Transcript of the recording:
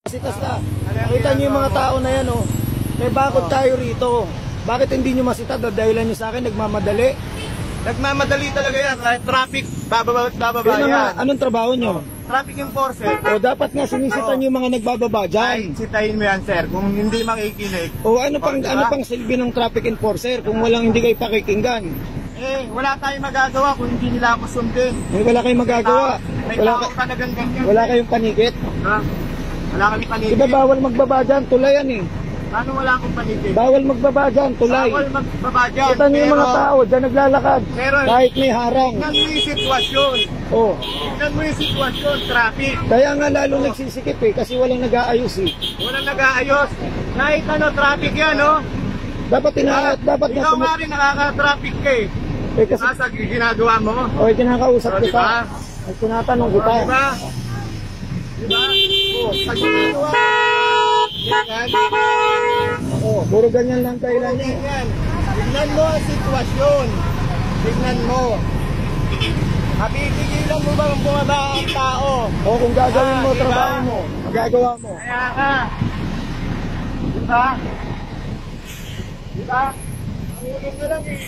Sita. Nakita niyo yung mga tao na yan, oh. May bakod tayo rito. Bakit hindi niyo masita? Dahilan niyo sa akin, nagmamadali. Nagmamadali talaga yan. Kahit traffic, bababa yan. Anong trabaho niyo? Traffic enforcer. O dapat nga sinisita niyo yung mga nagbababa Ay, dyan. sitahin mo yan, sir. Kung hindi makikinig. O ano pang silbi ng traffic enforcer kung walang hindi kayo pakikinggan? Eh, wala tayong magagawa kung hindi nila ako sundin. Eh, wala kayong magagawa. May Wala, tao talagang ganyan. wala kayong panikit. Ha? Wala kami panikit. Diba bawal magbaba dyan? Tulay yan eh. Ano wala akong panikit? Bawal magbaba dyan, tulay. Bawal magbaba dyan. Kita niyo yung mga tao dyan naglalakad. Pero, Kahit may harang. tignan mo yung sitwasyon. Oh. Tignan mo yung sitwasyon, traffic. Kaya nga lalo nagsisikip eh, kasi walang nag-aayos eh. Walang nag-aayos. Kahit ano, traffic yan, no? Dapat dapat Ikaw nga rin nakaka-traffic ka eh. eh kasi Nasa ginagawa mo. okay, kinakausap Oh, kita. diba? Ay tinatanong kita. Diba? Diba? Oh, sa ginagawa. Yan. Oh, puro ganyan lang dahilan niyo. Yan. Tignan mo ang sitwasyon. Tignan mo. Mapipigilan mo ba ang bumaba ang tao? O kung gagawin mo, Diba? trabaho mo, magagawa mo. Kaya ka. Diba? Diba? Ang ulit na lang eh.